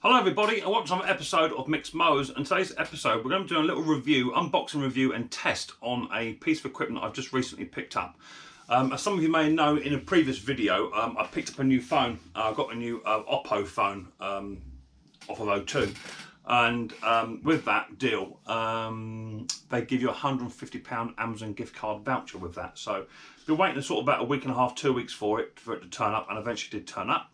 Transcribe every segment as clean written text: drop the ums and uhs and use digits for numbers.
Hello everybody, and welcome to another episode of Micks Mowers. And today's episode, we're going to do a little review, unboxing review and test on a piece of equipment I've just recently picked up. As some of you may know, in a previous video, I picked up a new phone. I got a new Oppo phone off of O2. And with that deal, they give you a £150 Amazon gift card voucher with that. So been waiting sort of about a week and a half, 2 weeks for it to turn up, and eventually did turn up,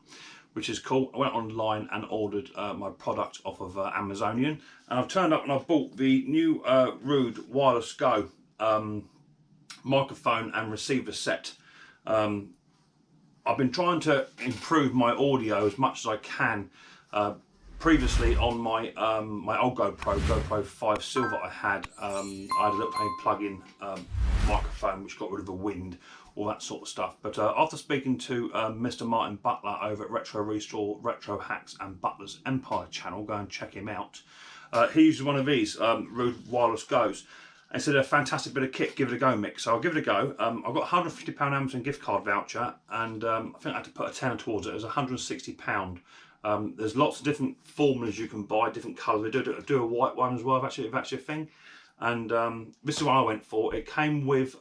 which is cool. I went online and ordered my product off of Amazonian, and I've turned up and I've bought the new Rode Wireless Go microphone and receiver set. I've been trying to improve my audio as much as I can. Previously on my my old GoPro 5 Silver I had a little tiny plug-in microphone which got rid of the wind, all that sort of stuff. But after speaking to Mr. Martin Butler over at Retro Restore, Retro Hacks and Butler's Empire channel, go and check him out. He uses one of these Rode Wireless Goes and said, a fantastic bit of kit, give it a go, Mick. So I'll give it a go. I've got a £150 Amazon gift card voucher, and I think I had to put a tenner towards it. It was £160. There's lots of different formulas you can buy, different colours. They do a white one as well, if actually a thing. And this is what I went for. It came with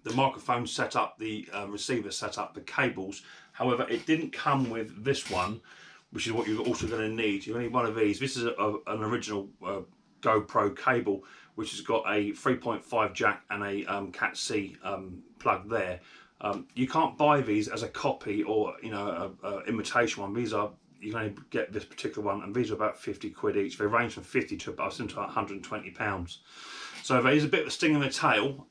the microphone set up, the receiver set up, the cables. However, it didn't come with this one, which is what you're also going to need. You need one of these. This is an original GoPro cable, which has got a 3.5 jack and a Cat-C plug there. You can't buy these as a copy or a imitation one. These are, you can only get this particular one, and these are about 50 quid each. They range from 50 to about £120. So there is a bit of a sting in the tail,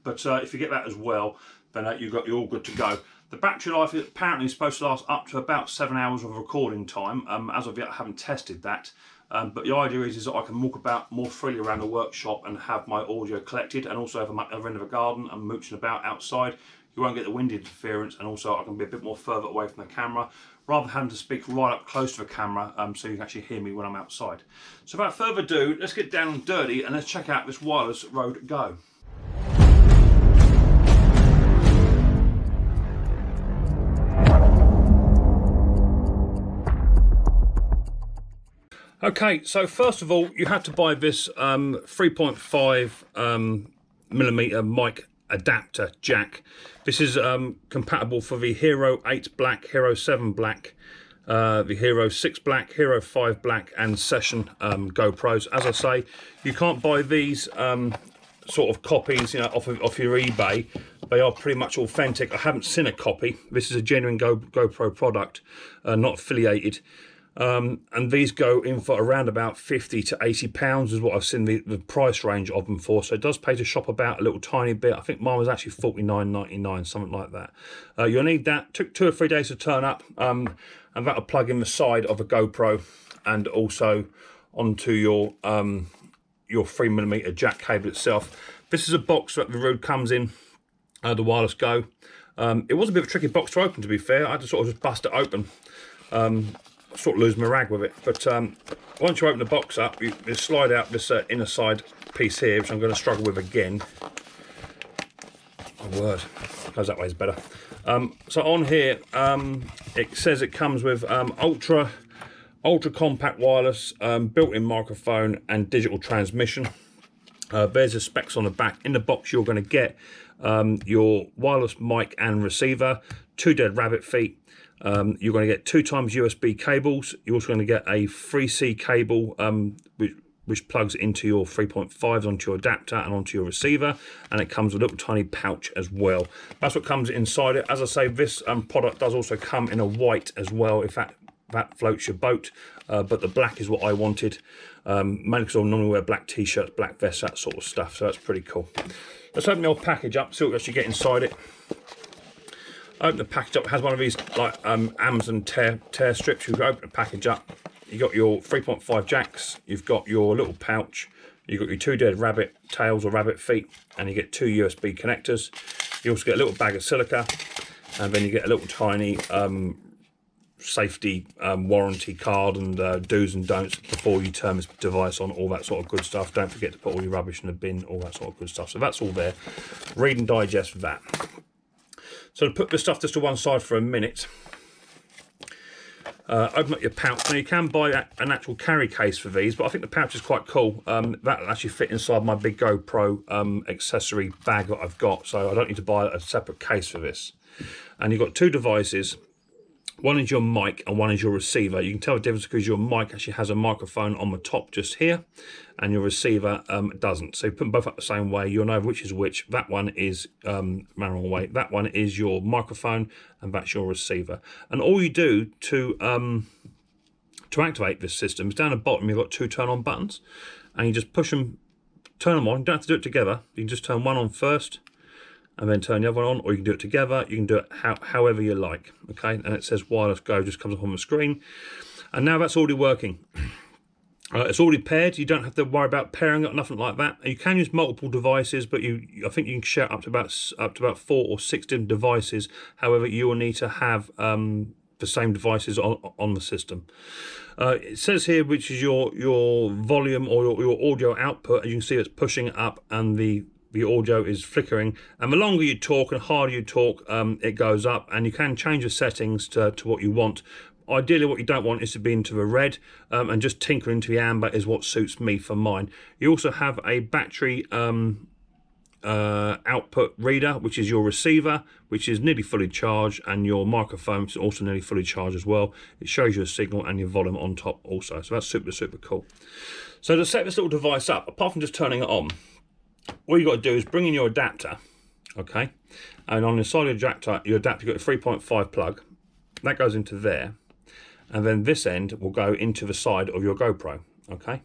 but if you get that as well, then you're all good to go. The battery life is apparently supposed to last up to about 7 hours of recording time. As of yet, I haven't tested that. But the idea is that I can walk about more freely around the workshop and have my audio collected, and also have a end of a garden and mooching about outside. You won't get the wind interference, and also I can be a bit more further away from the camera, rather than having to speak right up close to the camera, so you can actually hear me when I'm outside. So without further ado, let's get down and dirty and let's check out this wireless Rode Go. Okay, so first of all, you have to buy this 3.5 millimeter mic adapter jack. This is compatible for the Hero 8 Black, Hero 7 Black, the Hero 6 Black, Hero 5 Black and Session GoPros. As I say, you can't buy these sort of copies off your eBay. They are pretty much authentic. I haven't seen a copy. This is a genuine GoPro product, not affiliated. And these go in for around about 50 to 80 pounds is what I've seen the price range of them for. So it does pay to shop about a little tiny bit. I think mine was actually £49.99, something like that. You'll need that. Took 2 or 3 days to turn up, and that'll plug in the side of a GoPro and also onto your 3mm jack cable itself. This is a box that the Rode comes in, the Wireless Go. It was a bit of a tricky box to open, to be fair. I had to sort of just bust it open. Sort of lose my rag with it, but once you open the box up, you slide out this inner side piece here, which I'm going to struggle with again. Oh word, goes that way is better. So on here, it says it comes with ultra compact wireless, built-in microphone and digital transmission. There's the specs on the back. In the box, you're going to get your wireless mic and receiver, 2 dead rabbit feet. You're going to get 2 times USB cables. You're also going to get a 3C cable which plugs into your 3.5s onto your adapter and onto your receiver, and it comes with a little tiny pouch as well. That's what comes inside it. As I say, this product does also come in a white as well, if that floats your boat, but the black is what I wanted, mainly because I normally wear black t-shirts, black vests, that sort of stuff, so that's pretty cool. Let's open the old package up, see what we actually get inside it. Open the package up. It has one of these like Amazon tear strips. You open the package up, you got your 3.5 jacks, you've got your little pouch, you've got your 2 dead rabbit tails or rabbit feet, and you get 2 USB connectors. You also get a little bag of silica, and then you get a little tiny safety warranty card and do's and don'ts before you turn this device on, all that sort of good stuff. Don't forget to put all your rubbish in the bin, all that sort of good stuff. So that's all there. Read and digest that. So to put this stuff just to one side for a minute, Open up your pouch. Now you can buy an actual carry case for these, but I think the pouch is quite cool. That'll actually fit inside my big GoPro accessory bag that I've got, so I don't need to buy a separate case for this. And you've got two devices. One is your mic and one is your receiver. You can tell the difference because your mic actually has a microphone on the top just here, and your receiver doesn't. So you put them both up the same way, you'll know which is which. That one is wrong way. That one is your microphone, and that's your receiver. And all you do to activate this system is down the bottom. You've got two turn-on buttons, and you just push them, turn them on. You don't have to do it together. You can just turn one on first, and then turn the other one on, or you can do it together. You can do it however you like, okay? And it says wireless go, just comes up on the screen. And now that's already working. It's already paired. You don't have to worry about pairing it, nothing like that. You can use multiple devices, but I think you can share up to about 4 or 6 different devices. However, you will need to have the same devices on the system. It says here which is your volume or your audio output. As you can see, it's pushing up, and the audio is flickering, and the longer you talk and harder you talk, it goes up, and you can change the settings to what you want. Ideally, what you don't want is to be into the red, and just tinker into the amber is what suits me for mine. You also have a battery output reader, which is your receiver, which is nearly fully charged, and your microphone is also nearly fully charged as well. It shows you a signal and your volume on top also, so that's super cool. So to set this little device up, apart from just turning it on, all you got to do is bring in your adapter, okay? And on the side of your adapter, you've got a 3.5 plug. That goes into there. And then this end will go into the side of your GoPro, okay?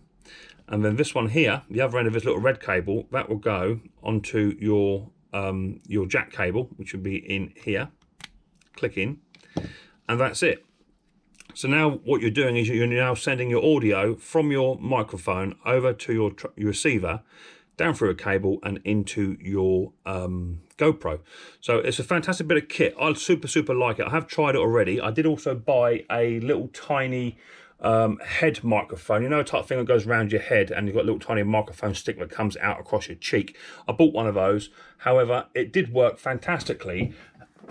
And then this one here, the other end of this little red cable, that will go onto your jack cable, which will be in here. Click in, and that's it. So now what you're doing is you're now sending your audio from your microphone over to your receiver, down through a cable and into your GoPro. So it's a fantastic bit of kit. I super like it. I have tried it already. I did also buy a little tiny head microphone, you know, type thing that goes around your head, and you've got a little tiny microphone stick that comes out across your cheek. I bought one of those. However, it did work fantastically,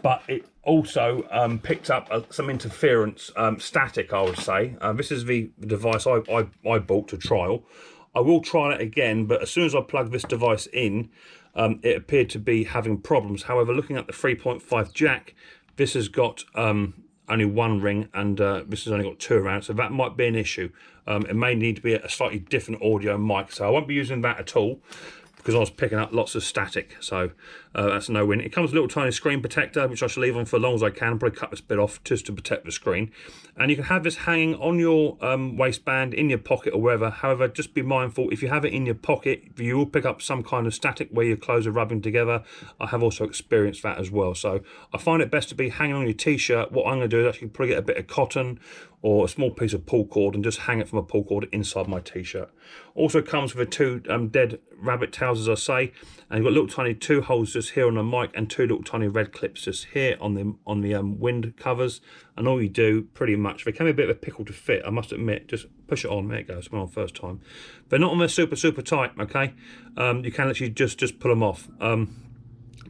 but it also picked up some interference, static, I would say. This is the device I bought to trial. I will try it again, but as soon as I plug this device in, it appeared to be having problems. However, looking at the 3.5 jack, this has got only one ring, and this has only got 2 around, so that might be an issue. It may need to be a slightly different audio mic, so I won't be using that at all, because I was picking up lots of static, so that's a no-win. It comes with a little tiny screen protector, which I shall leave on for as long as I can. I'll probably cut this bit off just to protect the screen. And you can have this hanging on your waistband, in your pocket or wherever. However, just be mindful, if you have it in your pocket, you will pick up some kind of static where your clothes are rubbing together. I have also experienced that as well. So I find it best to be hanging on your t-shirt. What I'm going to do is actually probably get a bit of cotton or a small piece of pull cord and just hang it from a pull cord inside my t-shirt. Also comes with 2 dead rabbit tails, as I say, and you've got little tiny 2 holes just here on the mic, and 2 little tiny red clips just here on the wind covers. And all you do, pretty much, they can be a bit of a pickle to fit, I must admit. Just push it on. There it goes. Went on first time. They're not on there super tight, okay? You can actually just pull them off.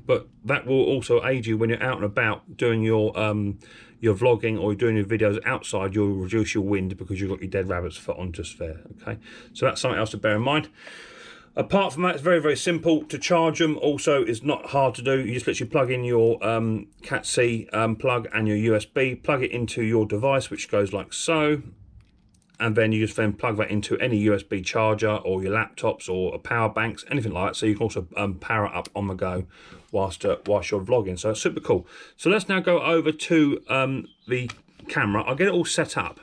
But that will also aid you when you're out and about doing your vlogging or doing your videos outside. You'll reduce your wind because you've got your dead rabbit's foot on just there, okay? So that's something else to bear in mind. Apart from that, it's very simple to charge them. Also, it's not hard to do. You just literally plug in your Cat-C plug and your USB, plug it into your device, which goes like so, and then you just then plug that into any USB charger or your laptops or power banks, anything like that. So you can also power it up on the go whilst you're vlogging. So it's super cool. So let's now go over to the camera. I'll get it all set up,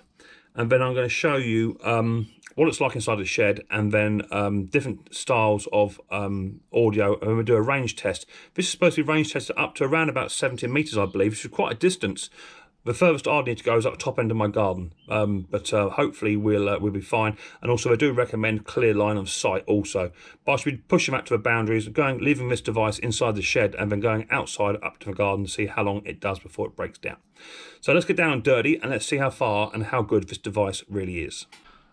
and then I'm going to show you what it's like inside the shed, and then different styles of audio, and we'll do a range test. This is supposed to be range tested up to around about 70 meters, I believe, which is quite a distance. The furthest I need to go is up the top end of my garden, but hopefully we'll be fine. And also I do recommend clear line of sight also. But I should be pushing that to the boundaries, leaving this device inside the shed, and then going outside up to the garden to see how long it does before it breaks down. So let's get down and dirty, and let's see how far and how good this device really is.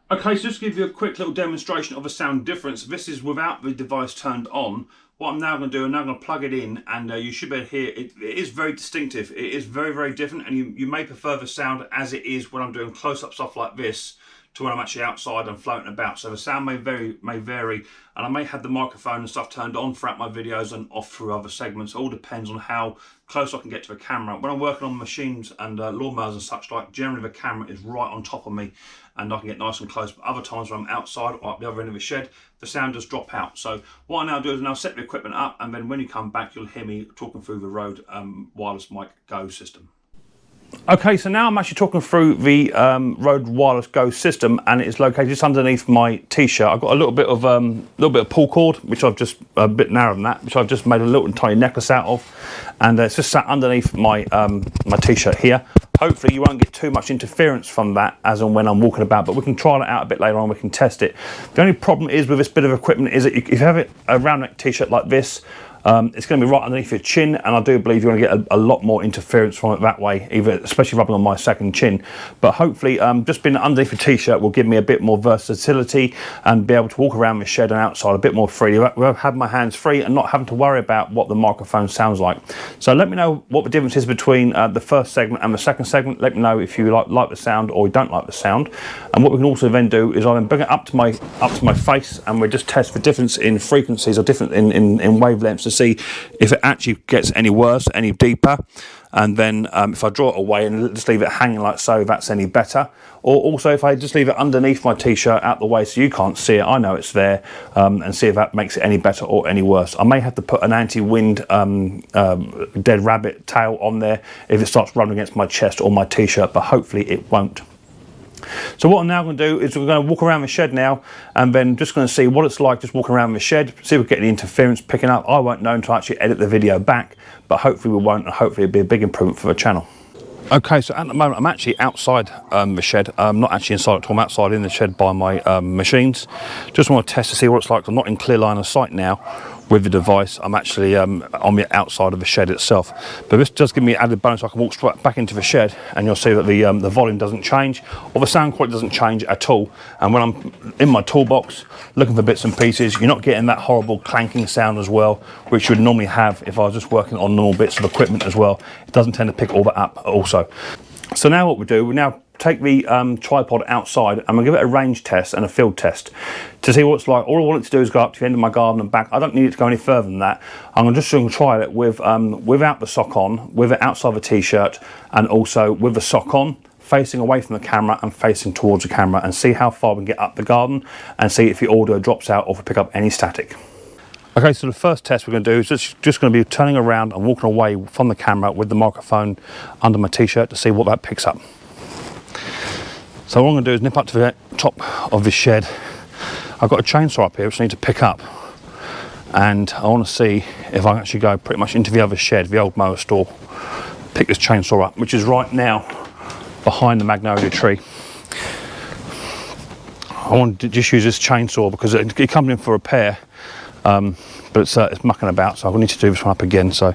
Okay, so just to give you a quick little demonstration of a sound difference. This is without the device turned on. what I'm now going to do, I'm now going to plug it in, and you should be able to hear it. It is very distinctive. It is very, very different, and you may prefer the sound as it is when I'm doing close-up stuff like this to when I'm actually outside and floating about. So the sound may vary, and I may have the microphone and stuff turned on throughout my videos and off through other segments. It all depends on how close I can get to the camera. When I'm working on machines and lawnmowers and such like, generally the camera is right on top of me and I can get nice and close. But other times when I'm outside or up the other end of the shed, the sound does drop out. So what I now do is now set the equipment up, and then when you come back, you'll hear me talking through the Rode Wireless Mic Go system. Okay, so now I'm actually talking through the Rode Wireless Go system, and it is located just underneath my t-shirt. I've got a little bit of pull cord, which I've just a bit narrower than that, which I've just made a little tiny necklace out of, and it's just sat underneath my my t-shirt here. Hopefully you won't get too much interference from that as and when I'm walking about, but we can try it out a bit later on. We can test it. The only problem is with this bit of equipment is that if you have it a round neck t-shirt like this, it's going to be right underneath your chin, and I do believe you're going to get a lot more interference from it that way, especially rubbing on my second chin. But hopefully just being underneath a t-shirt will give me a bit more versatility and be able to walk around the shed and outside a bit more freely. We'll have my hands free and not having to worry about what the microphone sounds like. So let me know what the difference is between the first segment and the second segment. Let me know if you like the sound or you don't like the sound. And what we can also then do is I'll then bring it up to my face, and we'll just test the difference in frequencies or different in wavelengths to see if it actually gets any worse, any deeper, and then if I draw it away and just leave it hanging like so, that's any better. Or also if I just leave it underneath my t-shirt out the way so you can't see it, I know it's there, and see if that makes it any better or any worse. I may have to put an anti-wind dead rabbit tail on there if it starts rubbing against my chest or my t-shirt, but hopefully it won't. So what I'm now going to do is we're going to walk around the shed now, and then just going to see what it's like just walking around the shed, see if we get any interference picking up. I won't know until I actually edit the video back, but hopefully we won't, and hopefully it'll be a big improvement for the channel. Okay, so at the moment I'm actually outside the shed. I'm not actually inside at all, I'm outside in the shed by my machines. Just want to test to see what it's like. I'm not in clear line of sight now with the device. I'm actually on the outside of the shed itself. But this does give me added bonus. I can walk straight back into the shed and you'll see that the volume doesn't change, or the sound quality doesn't change at all. And when I'm in my toolbox looking for bits and pieces, you're not getting that horrible clanking sound as well, which you would normally have if I was just working on normal bits of equipment as well. It doesn't tend to pick all that up also. So now what we do, we now take the tripod outside and we'll give it a range test and a field test to see what it's like. All I want it to do is go up to the end of my garden and back. I don't need it to go any further than that. I'm just going to try it with without the sock on, with it outside the t-shirt, and also with the sock on, facing away from the camera and facing towards the camera, and see how far we can get up the garden and see if the audio drops out or if we pick up any static. Okay, so the first test we're going to do is just going to be turning around and walking away from the camera with the microphone under my t-shirt to see what that picks up. So what I'm going to do is nip up to the top of this shed. I've got a chainsaw up here which I need to pick up, and I want to see if I can actually go pretty much into the other shed, the old mower store, pick this chainsaw up, which is right now behind the magnolia tree. I want to just use this chainsaw because it comes in for repair, but it's mucking about, so I will need to do this one up again. So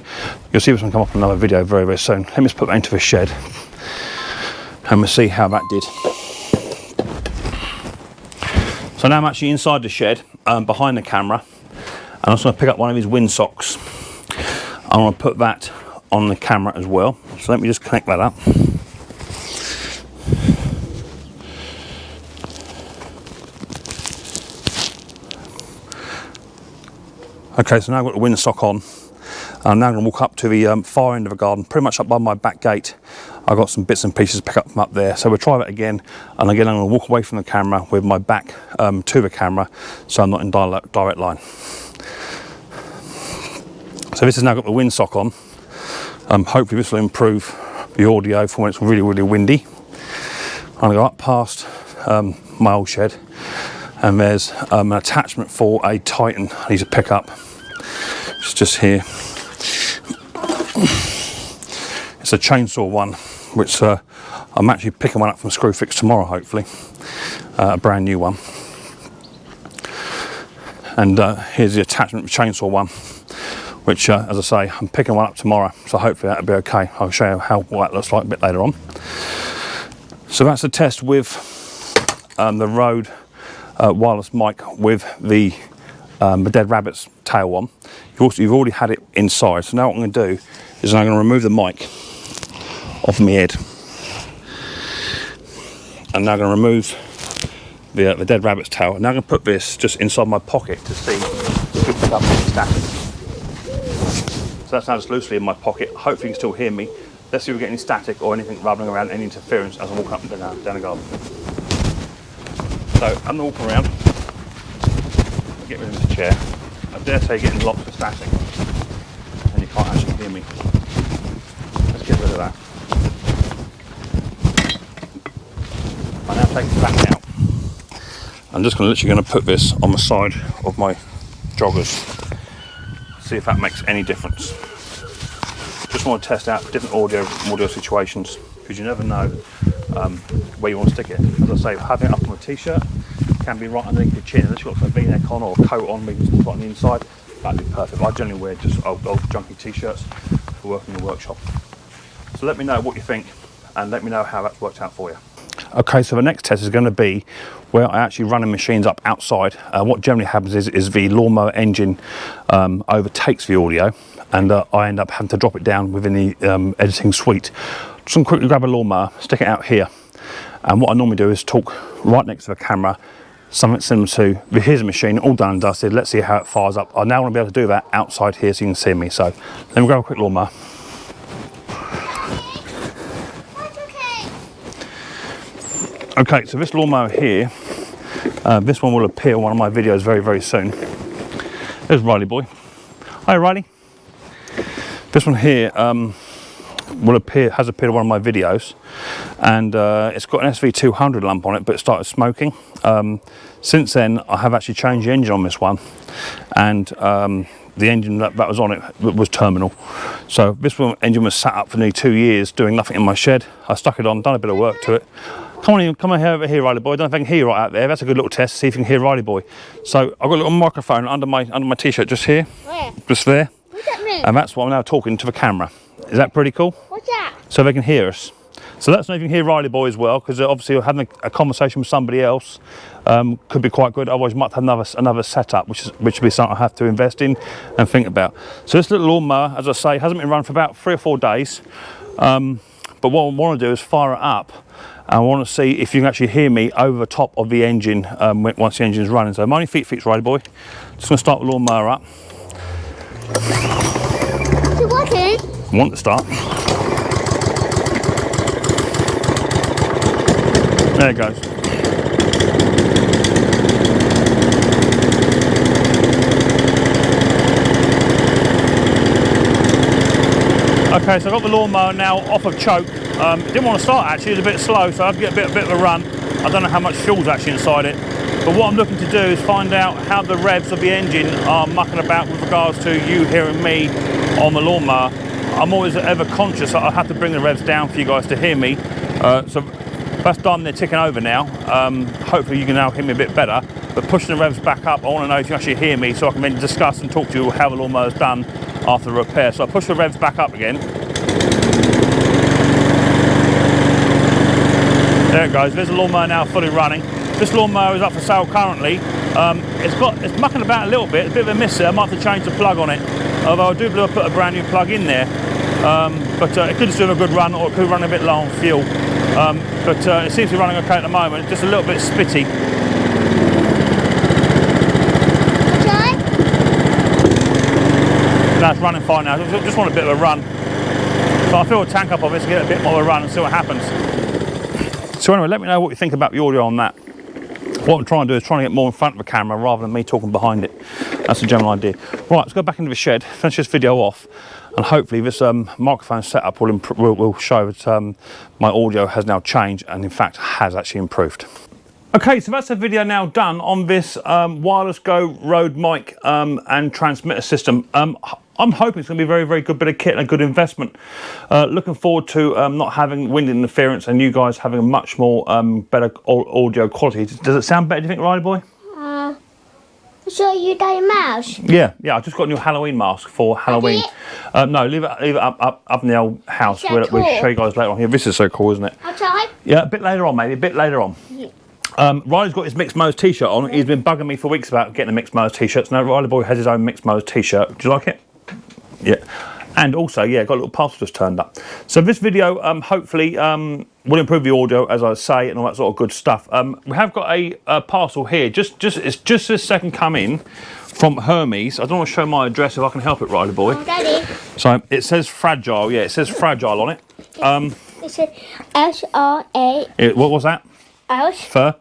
you'll see this one come up in another video very, very soon. Let me just put that into the shed and we'll see how that did. So now I'm actually inside the shed, behind the camera, and I'm just going to pick up one of his wind socks. I want to put that on the camera as well. So let me just connect that up. Okay, so now I've got the wind sock on. I'm now going to walk up to the far end of the garden, pretty much up by my back gate. I've got some bits and pieces to pick up from up there, so we'll try that again. And again, I'm going to walk away from the camera with my back to the camera, so I'm not in direct line. So this has now got the wind sock on. Hopefully this will improve the audio for when it's really, really windy. I'm going to go up past my old shed, and there's an attachment for a Titan I need to pick up. It's just here. It's a chainsaw one, which I'm actually picking one up from Screwfix tomorrow, hopefully. A brand new one. And here's the attachment chainsaw one, which, as I say, I'm picking one up tomorrow, so hopefully that'll be okay. I'll show you what that looks like a bit later on. So that's the test with the Rode wireless mic with the the dead rabbit's tail one. You've already had it inside. So now what I'm going to do is I'm going to remove the mic off my head. And now I'm going to remove the dead rabbit's tail. And now I'm going to put this just inside my pocket to see if we pick up any static. So that's now just loosely in my pocket. Hopefully you can still hear me. Let's see if we get any static or anything rubbling around, any interference as I'm walking up and down the garden. So I'm walking around. Get rid of this chair. I dare say you're getting lots of static and you can't actually hear me. Let's get rid of that. I now take it back out. I'm just literally going to put this on the side of my joggers. See if that makes any difference. Just want to test out different audio situations because you never know where you want to stick it. As I say, having it up on a t-shirt can be right underneath your chin. Unless you've got a V-neck on or a coat on, we can stick it on the inside. That'd be perfect. I generally wear just old junky t-shirts for working in the workshop. So let me know what you think and let me know how that's worked out for you. Okay, so the next test is going to be where I actually run the machines up outside. What generally happens is the lawnmower engine overtakes the audio, and I end up having to drop it down within the editing suite. Just going to quickly grab a lawnmower, stick it out here, and what I normally do is talk right next to the camera, something similar to, here's the machine, all done and dusted, let's see how it fires up. I now want to be able to do that outside here so you can see me. So let me grab a quick lawnmower. Okay, so this lawnmower here, this one will appear in one of my videos very, very soon. There's Riley boy. Hi Riley. This one here has appeared in one of my videos, and it's got an SV200 lamp on it, but it started smoking. Since then, I have actually changed the engine on this one, and the engine that was on it was terminal. So this engine was sat up for nearly 2 years doing nothing in my shed. I stuck it on, done a bit of work to it. Come on over here, Riley boy. I don't know if I can hear you right out there. That's a good little test. See if you can hear Riley boy. So I've got a little microphone under my t-shirt just here. Where? Just there. What's that mean? And that's what I'm now talking to the camera. Is that pretty cool? What's that? So they can hear us. So let's know if you can hear Riley boy as well, because obviously having a conversation with somebody else could be quite good. Otherwise, you might have another setup, which would be something I have to invest in and think about. So this little lawnmower, as I say, hasn't been run for about 3 or 4 days. But what I want to do is fire it up. I want to see if you can actually hear me over the top of the engine once the engine's running. So mind your feet, Riley boy. Just going to start the lawnmower up. Is it working? I want to start. There it goes. Okay, so I've got the lawnmower now off of choke. Didn't want to start actually, it was a bit slow, so I had to get a bit of a run. I don't know how much fuel's actually inside it, but what I'm looking to do is find out how the revs of the engine are mucking about with regards to you hearing me on the lawnmower. I'm always ever conscious that I have to bring the revs down for you guys to hear me. So that's done, they're ticking over now. Hopefully you can now hear me a bit better, but pushing the revs back up, I want to know if you actually hear me so I can then discuss and talk to you how the lawnmower's done after the repair. So I push the revs back up again. There it goes, there's the lawnmower now fully running. This lawnmower is up for sale currently. It's mucking about a little bit, a bit of a miss there. I might have to change the plug on it. Although I do believe I put a brand new plug in there. But it could just do a good run, or it could run a bit low on fuel. But it seems to be running okay at the moment, just a little bit spitty. Okay. No, it's running fine now. I just want a bit of a run. So I'll fill a tank up of this and get a bit more of a run and see what happens. So anyway, let me know what you think about the audio on that. What I'm trying to do is trying to get more in front of the camera rather than me talking behind it. That's the general idea. Right, let's go back into the shed, finish this video off, and hopefully this microphone setup will show that my audio has now changed and in fact has actually improved. Okay, so that's the video now done on this wireless Go Rode mic and transmitter system. I'm hoping it's going to be a very, very good bit of kit and a good investment. Looking forward to not having wind interference and you guys having a much more better audio quality. Does it sound better, do you think, Riley boy? So you got a mouse? Yeah, I just got a new Halloween mask for Halloween. No, leave it up in the old house. So We'll show you guys later on. Here, this is so cool, isn't it? Outside? Yeah, a bit later on, maybe, a bit later on. Yeah. Riley's got his Micks Mowers t-shirt on. He's been bugging me for weeks about getting a Micks Mowers t-shirt. So now Riley boy has his own Micks Mowers t-shirt. Do you like it? Yeah. And also, yeah, got a little parcel just turned up. So this video, hopefully, will improve the audio, as I say, and all that sort of good stuff. We have got a parcel here. It's just this second come in from Hermes. I don't want to show my address if I can help it, Riley boy. Oh, Daddy. So it says fragile. Yeah, it says fragile on it. It says S-R-A. What was that? S F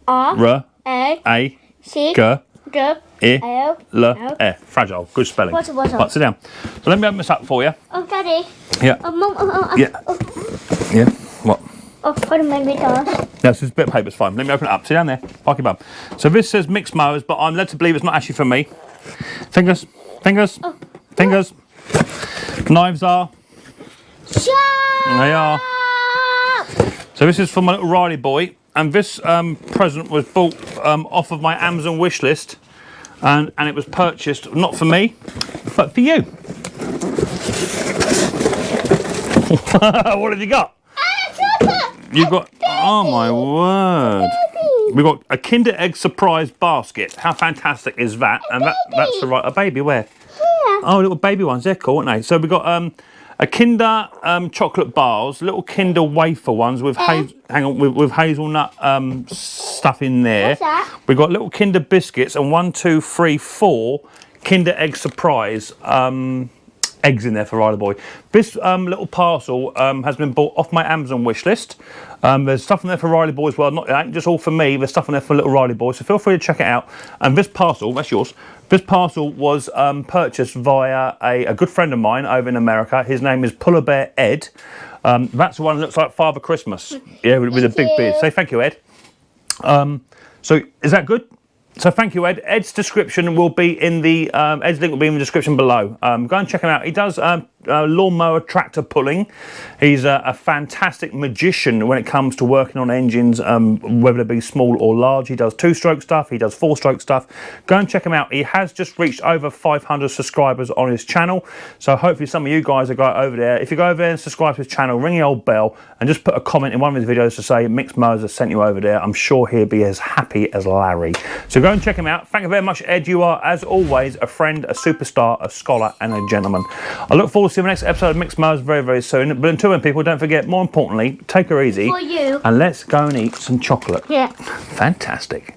R A C G G E L L E. Fragile. Good spelling. What's Right, sit down. So let me open this up for you. Oh, Daddy. Yeah. Mum. Yeah. Yeah. What? Oh, what am I doing? No, this is a bit of paper, it's fine. Let me open it up. Sit down there. Park your bum. So this says Micks Mowers, but I'm led to believe it's not actually for me. Fingers. Fingers. Fingers. Knives are. Shut They are. So this is for my little Riley boy. And this present was bought off of my Amazon wish list. And it was purchased, not for me, but for you. What have you got? You got, oh my word. We got a Kinder Egg surprise basket. How fantastic is that? And that's the right, a baby where? Oh, little baby ones, they're cool, aren't they? So we got a Kinder chocolate bars, little Kinder wafer ones with with hazelnut stuff in there. What's that? We got little Kinder biscuits and 1, 2, 3, 4 Kinder Egg surprise eggs in there for Riley boy. This little parcel has been bought off my Amazon wish list. There's stuff in there for Riley boy as well. Not it ain't just all for me. There's stuff in there for little Riley boy. So feel free to check it out. And this parcel, that's yours. This parcel was purchased via a good friend of mine over in America. His name is Pullerbear Ed. That's the one that looks like Father Christmas. Yeah, with a big beard. Say thank you, Ed. So is that good? So thank you, Ed. Ed's description will be in the Ed's link will be in the description below. Go and check him out. He does lawnmower tractor pulling. He's a fantastic magician when it comes to working on engines, whether they be small or large. He does 2-stroke stuff. He does 4-stroke stuff. Go and check him out. He has just reached over 500 subscribers on his channel. So hopefully some of you guys will go over there. If you go over there and subscribe to his channel, ring the old bell and just put a comment in one of his videos to say Micks Mowers has sent you over there. I'm sure he'll be as happy as Larry. So go and check him out. Thank you very much, Ed. You are, as always, a friend, a superstar, a scholar, and a gentleman. I look forward to seeing the next episode of Micks Mowers very, very soon. But until then, people, don't forget, more importantly, take her easy. For you. And let's go and eat some chocolate. Yeah. Fantastic.